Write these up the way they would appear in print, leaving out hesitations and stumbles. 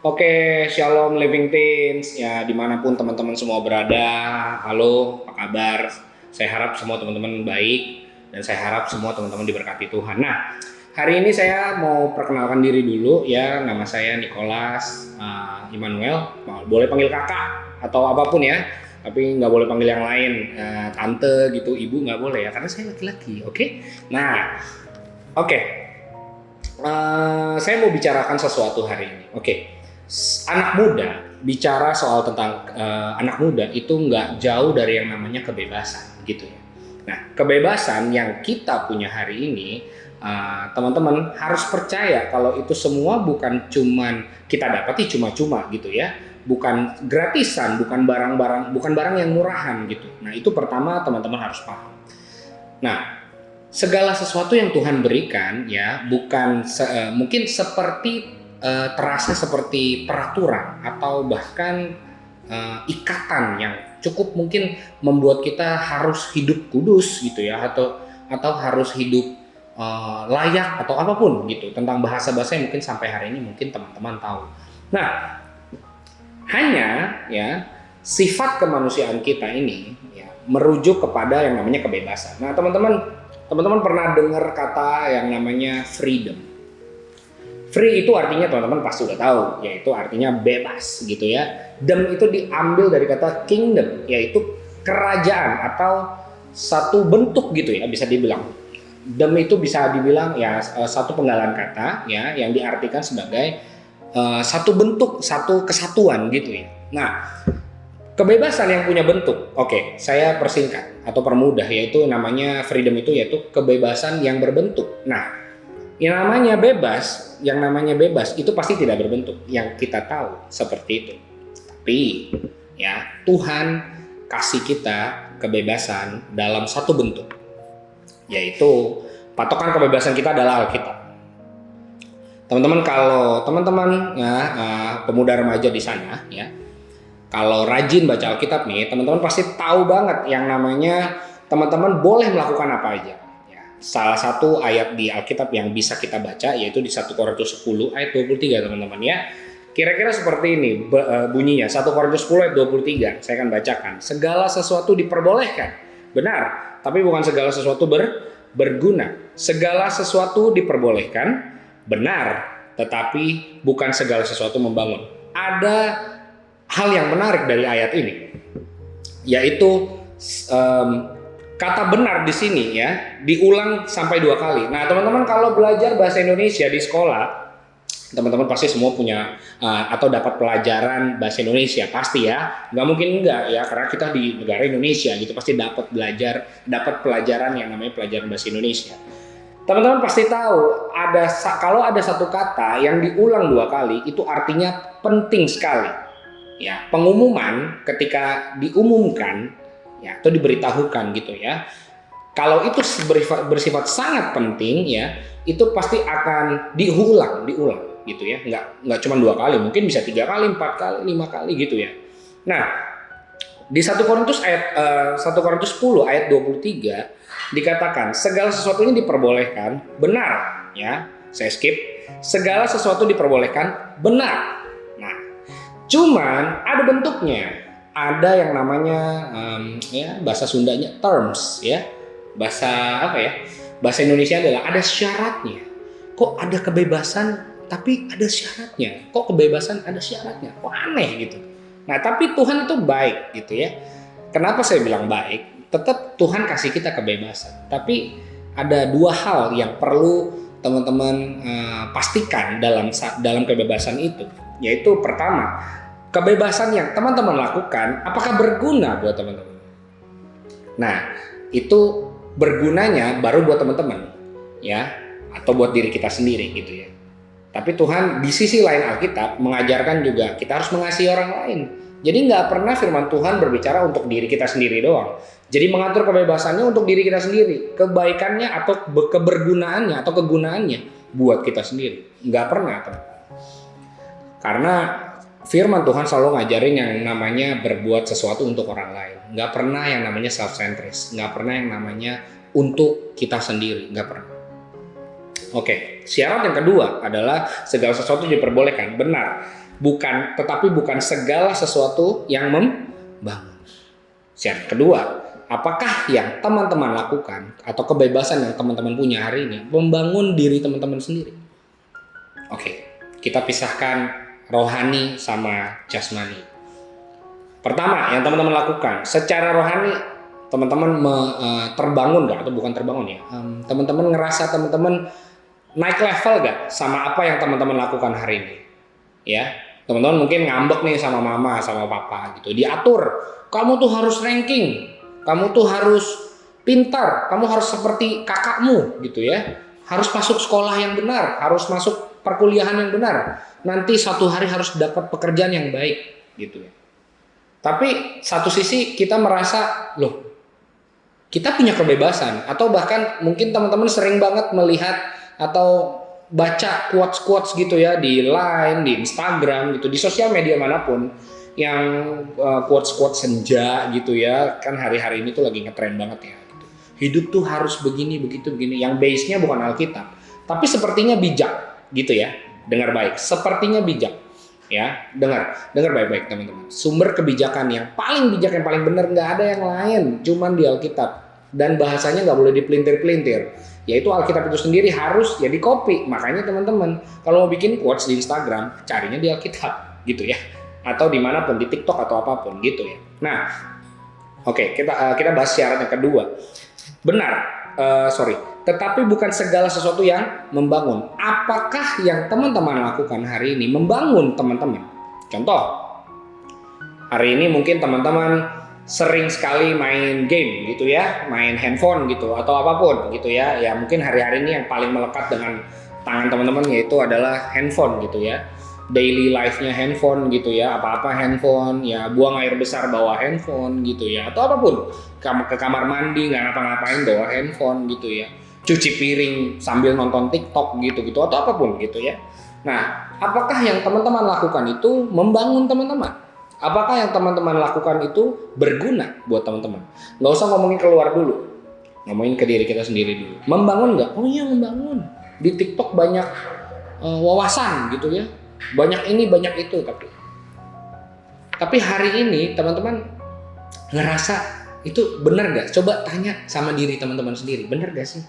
Oke, Shalom Living Teens, ya dimanapun teman-teman semua berada. Halo, apa kabar? Saya harap semua teman-teman baik dan saya harap semua teman-teman diberkati Tuhan. Nah, hari ini saya mau perkenalkan diri dulu ya. Nama saya Nicholas Immanuel. Boleh panggil kakak atau apapun ya, tapi nggak boleh panggil yang lain, tante gitu, ibu nggak boleh ya, karena saya laki-laki. Oke? Nah, oke. Saya mau bicarakan sesuatu hari ini. Oke. Anak muda, bicara soal tentang anak muda itu nggak jauh dari yang namanya kebebasan gitu ya. Nah, kebebasan yang kita punya hari ini, teman-teman harus percaya kalau itu semua bukan cuman kita dapati cuma-cuma gitu ya, bukan gratisan, bukan barang yang murahan gitu. Nah, itu pertama teman-teman harus paham. Nah, segala sesuatu yang Tuhan berikan ya bukan mungkin seperti terasa seperti peraturan atau bahkan ikatan yang cukup mungkin membuat kita harus hidup kudus gitu ya, atau harus hidup layak atau apapun gitu. Tentang bahasa-bahasa yang mungkin sampai hari ini mungkin teman-teman tahu. Nah, hanya ya sifat kemanusiaan kita ini ya merujuk kepada yang namanya kebebasan. Nah, teman-teman pernah dengar kata yang namanya freedom. Free itu artinya teman-teman pasti udah tahu, yaitu artinya bebas gitu ya. Dem itu diambil dari kata kingdom, yaitu kerajaan atau satu bentuk gitu ya, bisa dibilang. Dem itu bisa dibilang ya satu penggalan kata ya yang diartikan sebagai satu bentuk, satu kesatuan gitu ya. Nah, kebebasan yang punya bentuk, oke, saya persingkat atau permudah, yaitu namanya freedom itu yaitu kebebasan yang berbentuk. Nah, yang namanya bebas itu pasti tidak berbentuk, yang kita tahu seperti itu. Tapi ya Tuhan kasih kita kebebasan dalam satu bentuk, yaitu patokan kebebasan kita adalah Alkitab. Teman-teman, kalau teman-teman ya pemuda remaja di sana ya, kalau rajin baca Alkitab nih, teman-teman pasti tahu banget yang namanya teman-teman boleh melakukan apa aja. Salah satu ayat di Alkitab yang bisa kita baca yaitu di 1 Korintus 10 ayat 23 teman-teman ya. Kira-kira seperti ini bunyinya, 1 Korintus 10 ayat 23. Saya akan bacakan. Segala sesuatu diperbolehkan. Benar, tapi bukan segala sesuatu berguna. Segala sesuatu diperbolehkan, benar, tetapi bukan segala sesuatu membangun. Ada hal yang menarik dari ayat ini, yaitu kata benar di sini ya diulang sampai 2 kali. Nah, teman-teman kalau belajar bahasa Indonesia di sekolah, teman-teman pasti semua punya atau dapat pelajaran bahasa Indonesia pasti ya. Nggak mungkin enggak ya, karena kita di negara Indonesia gitu pasti dapat pelajaran yang namanya pelajaran bahasa Indonesia. Teman-teman pasti tahu kalau ada satu kata yang diulang 2 kali itu artinya penting sekali. Ya, pengumuman ketika diumumkan ya atau diberitahukan gitu ya, kalau itu bersifat sangat penting ya, itu pasti akan diulang gitu ya, nggak cuma 2 kali, mungkin bisa 3 kali, 4 kali, 5 kali gitu ya. Nah, di 1 Korintus 10 ayat 23 dikatakan segala sesuatunya diperbolehkan, benar ya, saya skip, segala sesuatu diperbolehkan, benar. Nah, cuman ada bentuknya. Ada yang namanya ya bahasa Sundanya terms ya, bahasa apa ya, bahasa Indonesia adalah ada syaratnya. Kok ada kebebasan tapi ada syaratnya, kok kebebasan ada syaratnya, kok aneh gitu. Nah, tapi Tuhan itu baik gitu ya. Kenapa saya bilang baik? Tetap Tuhan kasih kita kebebasan, tapi ada 2 hal yang perlu teman-teman pastikan dalam kebebasan itu, yaitu pertama, kebebasan yang teman-teman lakukan apakah berguna buat teman-teman? Nah, itu bergunanya baru buat teman-teman ya, atau buat diri kita sendiri gitu ya. Tapi Tuhan di sisi lain Alkitab mengajarkan juga kita harus mengasihi orang lain. Jadi nggak pernah firman Tuhan berbicara untuk diri kita sendiri doang. Jadi mengatur kebebasannya untuk diri kita sendiri, kebaikannya atau kebergunaannya atau kegunaannya buat kita sendiri. Nggak pernah, teman. Karena firman Tuhan selalu ngajarin yang namanya berbuat sesuatu untuk orang lain. Nggak pernah yang namanya self-centris. Nggak pernah yang namanya untuk kita sendiri. Nggak pernah. Oke, syarat yang kedua adalah segala sesuatu diperbolehkan. Benar. tetapi bukan segala sesuatu yang membangun. Yang kedua, apakah yang teman-teman lakukan atau kebebasan yang teman-teman punya hari ini membangun diri teman-teman sendiri? Oke, kita pisahkan rohani sama jasmani. Pertama, yang teman-teman lakukan secara rohani, teman-teman terbangun gak? Atau bukan terbangun ya, teman-teman ngerasa teman-teman naik level gak sama apa yang teman-teman lakukan hari ini? Ya, teman-teman mungkin ngambek nih sama mama, sama papa gitu, diatur, kamu tuh harus ranking, kamu tuh harus pintar, kamu harus seperti kakakmu gitu ya, harus masuk sekolah yang benar, harus masuk perkuliahan yang benar, nanti suatu hari harus dapat pekerjaan yang baik gitu ya. Tapi satu sisi kita merasa, loh, kita punya kebebasan, atau bahkan mungkin teman-teman sering banget melihat atau baca quotes-quotes gitu ya di Line, di Instagram gitu, di sosial media manapun yang quotes-quotes senja gitu ya, kan hari-hari ini tuh lagi ngetren banget ya gitu. Hidup tuh harus begini, begitu, begini, yang base-nya bukan Alkitab, tapi sepertinya bijak gitu ya. Dengar baik, sepertinya bijak. Ya, dengar baik-baik teman-teman. Sumber kebijakan yang paling bijak, yang paling benar, nggak ada yang lain, cuman di Alkitab. Dan bahasanya nggak boleh dipelintir-pelintir. Yaitu Alkitab itu sendiri harus ya di copy. Makanya teman-teman, kalau mau bikin quotes di Instagram, carinya di Alkitab, gitu ya. Atau dimanapun, di TikTok atau apapun, gitu ya. Nah, oke, kita bahas syarat yang kedua. Benar. Tetapi bukan segala sesuatu yang membangun. Apakah yang teman-teman lakukan hari ini membangun teman-teman? Contoh, hari ini mungkin teman-teman sering sekali main game gitu ya, main handphone gitu atau apapun gitu ya. Ya mungkin hari-hari ini yang paling melekat dengan tangan teman-teman yaitu adalah handphone gitu ya. Daily life-nya handphone gitu ya, apa-apa handphone, ya buang air besar bawa handphone gitu ya, atau apapun, ke kamar mandi nggak ngapa-ngapain bawa handphone gitu ya, cuci piring sambil nonton TikTok gitu-gitu atau apapun gitu ya. Nah, apakah yang teman-teman lakukan itu membangun teman-teman? Apakah yang teman-teman lakukan itu berguna buat teman-teman? Nggak usah ngomongin keluar dulu, ngomongin ke diri kita sendiri dulu. Membangun nggak? Oh iya membangun. Di TikTok banyak wawasan gitu ya. Banyak ini, banyak itu, tapi hari ini teman-teman ngerasa itu benar gak? Coba tanya sama diri teman-teman sendiri, benar gak sih?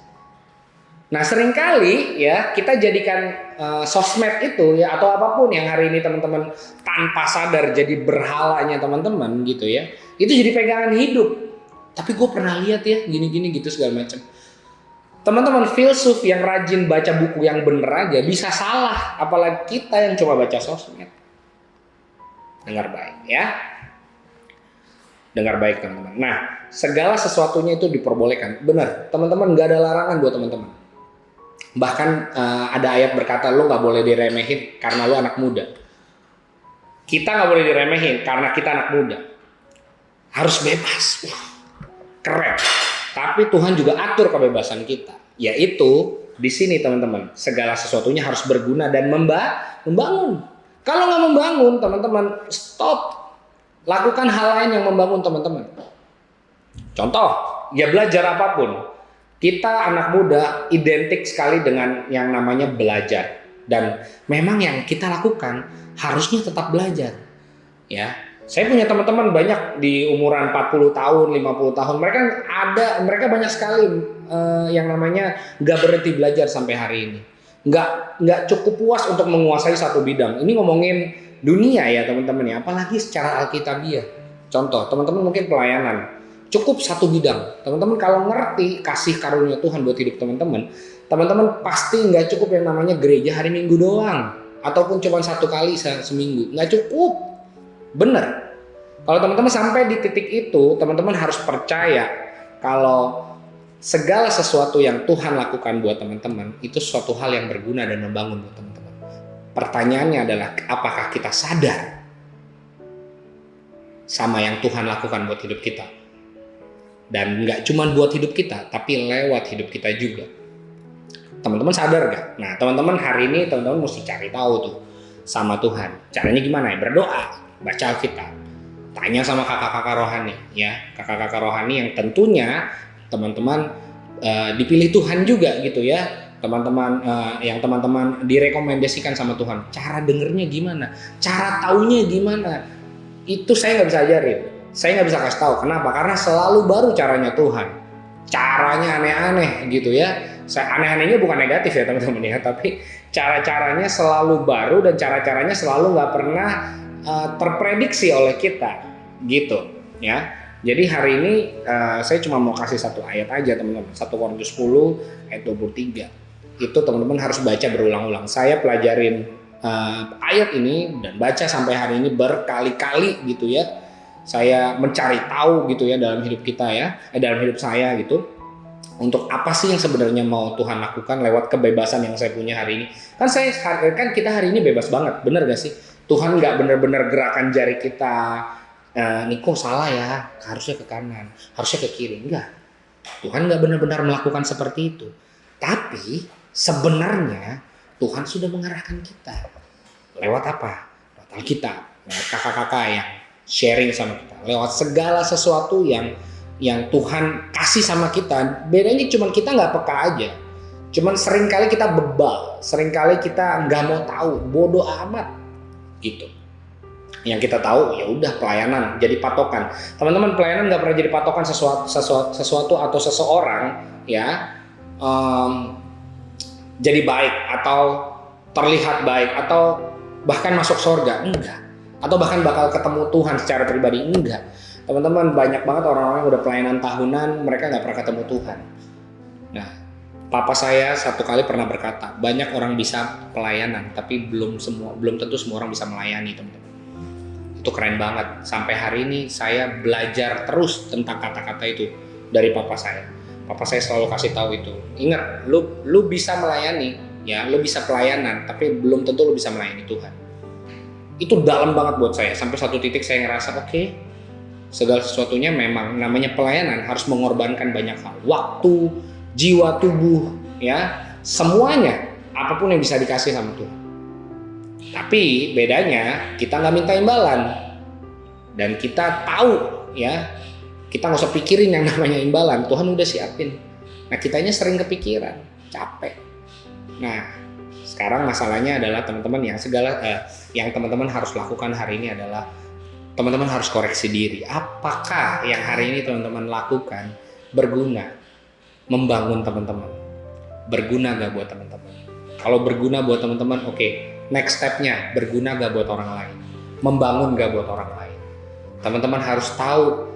Nah seringkali ya kita jadikan sosmed itu ya atau apapun yang hari ini teman-teman tanpa sadar jadi berhalanya teman-teman gitu ya, itu jadi pegangan hidup. Tapi gue pernah lihat ya gini-gini gitu segala macam. Teman-teman filsuf yang rajin baca buku yang bener aja bisa salah, apalagi kita yang coba baca sosmed. Dengar baik ya. Dengar baik teman-teman. Nah, segala sesuatunya itu diperbolehkan. Benar, teman-teman nggak ada larangan buat teman-teman. Bahkan ada ayat berkata lo nggak boleh diremehin karena lo anak muda. Kita nggak boleh diremehin karena kita anak muda. Harus bebas. Keren. Tapi Tuhan juga atur kebebasan kita, yaitu di sini teman-teman, segala sesuatunya harus berguna dan membangun. Kalau nggak membangun, teman-teman stop. Lakukan hal lain yang membangun teman-teman. Contoh, ya belajar apapun. Kita anak muda identik sekali dengan yang namanya belajar, dan memang yang kita lakukan harusnya tetap belajar. Ya. Saya punya teman-teman banyak di umuran 40 tahun, 50 tahun. Mereka banyak sekali yang namanya nggak berhenti belajar sampai hari ini. Nggak cukup puas untuk menguasai satu bidang. Ini ngomongin dunia ya teman-teman ya, apalagi secara alkitabiah. Contoh, teman-teman mungkin pelayanan. Cukup satu bidang. Teman-teman kalau ngerti kasih karunia Tuhan buat hidup teman-teman, teman-teman pasti nggak cukup yang namanya gereja hari Minggu doang. Ataupun cuma satu kali seminggu. Nggak cukup. Benar. Kalau teman-teman sampai di titik itu, teman-teman harus percaya kalau segala sesuatu yang Tuhan lakukan buat teman-teman itu suatu hal yang berguna dan membangun buat teman-teman. Pertanyaannya adalah apakah kita sadar sama yang Tuhan lakukan buat hidup kita? Dan nggak cuma buat hidup kita, tapi lewat hidup kita juga. Teman-teman sadar gak? Nah teman-teman hari ini teman-teman mesti cari tahu tuh sama Tuhan. Caranya gimana ya? Berdoa. Baca Alkitab, tanya sama kakak-kakak rohani ya, kakak-kakak rohani yang tentunya teman-teman dipilih Tuhan juga gitu ya, teman-teman yang teman-teman direkomendasikan sama Tuhan, cara dengernya gimana, cara taunya gimana, itu saya nggak bisa ajarin, saya nggak bisa kasih tahu. Kenapa? Karena selalu baru caranya Tuhan, caranya aneh-aneh gitu ya. Aneh-anehnya bukan negatif ya teman-teman ya, tapi cara-caranya selalu baru dan cara-caranya selalu nggak pernah terprediksi oleh kita gitu ya. Jadi hari ini saya cuma mau kasih satu ayat aja teman-teman, 1 Korintus 10 ayat 23. Itu teman-teman harus baca berulang-ulang. Saya pelajarin ayat ini dan baca sampai hari ini berkali-kali gitu ya. Saya mencari tahu gitu ya dalam hidup kita ya, dalam hidup saya gitu. Untuk apa sih yang sebenarnya mau Tuhan lakukan lewat kebebasan yang saya punya hari ini? Kan kita hari ini bebas banget, bener gak sih? Tuhan nggak bener-bener gerakan jari kita, Niko salah ya, harusnya ke kanan, harusnya ke kiri. Enggak, Tuhan nggak benar-benar melakukan seperti itu. Tapi sebenarnya Tuhan sudah mengarahkan kita. Lewat apa? Lewat Alkitab, lewat kakak-kakak yang sharing sama kita. Lewat segala sesuatu yang Tuhan kasih sama kita. Bedanya cuma kita nggak peka aja. Cuman seringkali kita bebal, seringkali kita nggak mau tahu, bodoh amat gitu. Yang kita tahu ya udah pelayanan jadi patokan. Teman-teman, pelayanan nggak pernah jadi patokan sesuatu atau seseorang ya jadi baik atau terlihat baik atau bahkan masuk surga, enggak. Atau bahkan bakal ketemu Tuhan secara pribadi, enggak. Teman-teman, banyak banget orang-orang yang udah pelayanan tahunan mereka nggak pernah ketemu Tuhan. Nah, papa saya satu kali pernah berkata, banyak orang bisa pelayanan tapi belum tentu semua orang bisa melayani, teman-teman. Itu keren banget. Sampai hari ini saya belajar terus tentang kata-kata itu dari papa saya. Papa saya selalu kasih tahu itu. Ingat, lu bisa melayani, ya, lu bisa pelayanan, tapi belum tentu lu bisa melayani Tuhan. Itu dalam banget buat saya. Sampai satu titik saya ngerasa, oke, segala sesuatunya memang namanya pelayanan harus mengorbankan banyak hal. Waktu, jiwa, tubuh, ya, semuanya, apapun yang bisa dikasih sama Tuhan. Tapi bedanya kita nggak minta imbalan dan kita tahu ya, kita nggak usah pikirin yang namanya imbalan, Tuhan udah siapin. Nah, kitanya sering kepikiran, capek. Nah, sekarang masalahnya adalah teman-teman yang teman-teman harus lakukan hari ini adalah teman-teman harus koreksi diri. Apakah yang hari ini teman-teman lakukan berguna, membangun teman-teman? Berguna gak buat teman-teman? Kalau berguna buat teman-teman, oke. Next step-nya, berguna gak buat orang lain? Membangun gak buat orang lain? Teman-teman harus tahu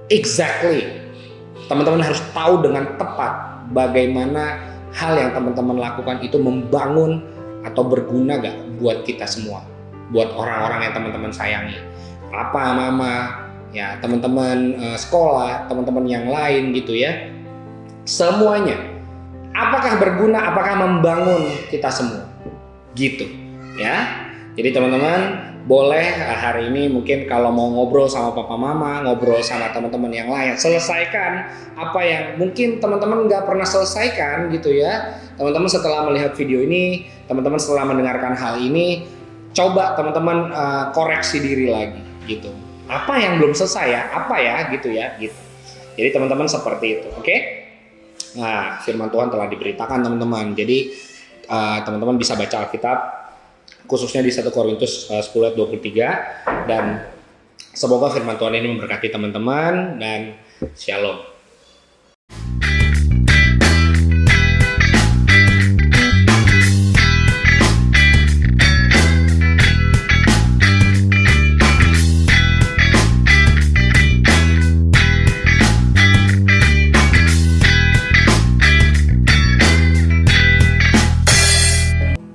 exactly. Teman-teman harus tahu dengan tepat bagaimana hal yang teman-teman lakukan itu membangun atau berguna gak buat kita semua, buat orang-orang yang teman-teman sayangi, papa, mama, ya, teman-teman sekolah, teman-teman yang lain gitu ya. Semuanya, apakah berguna, apakah membangun kita semua, gitu ya. Jadi teman-teman boleh hari ini mungkin kalau mau ngobrol sama papa mama, ngobrol sama teman-teman yang lain, selesaikan apa yang mungkin teman-teman nggak pernah selesaikan gitu ya. Teman-teman setelah melihat video ini, teman-teman setelah mendengarkan hal ini, coba teman-teman koreksi diri lagi gitu. Apa yang belum selesai ya, apa ya gitu ya gitu. Jadi teman-teman seperti itu, oke? Nah, firman Tuhan telah diberitakan teman-teman. Jadi teman-teman bisa baca Alkitab khususnya di 1 Korintus 10 ayat 23, dan semoga firman Tuhan ini memberkati teman-teman dan shalom.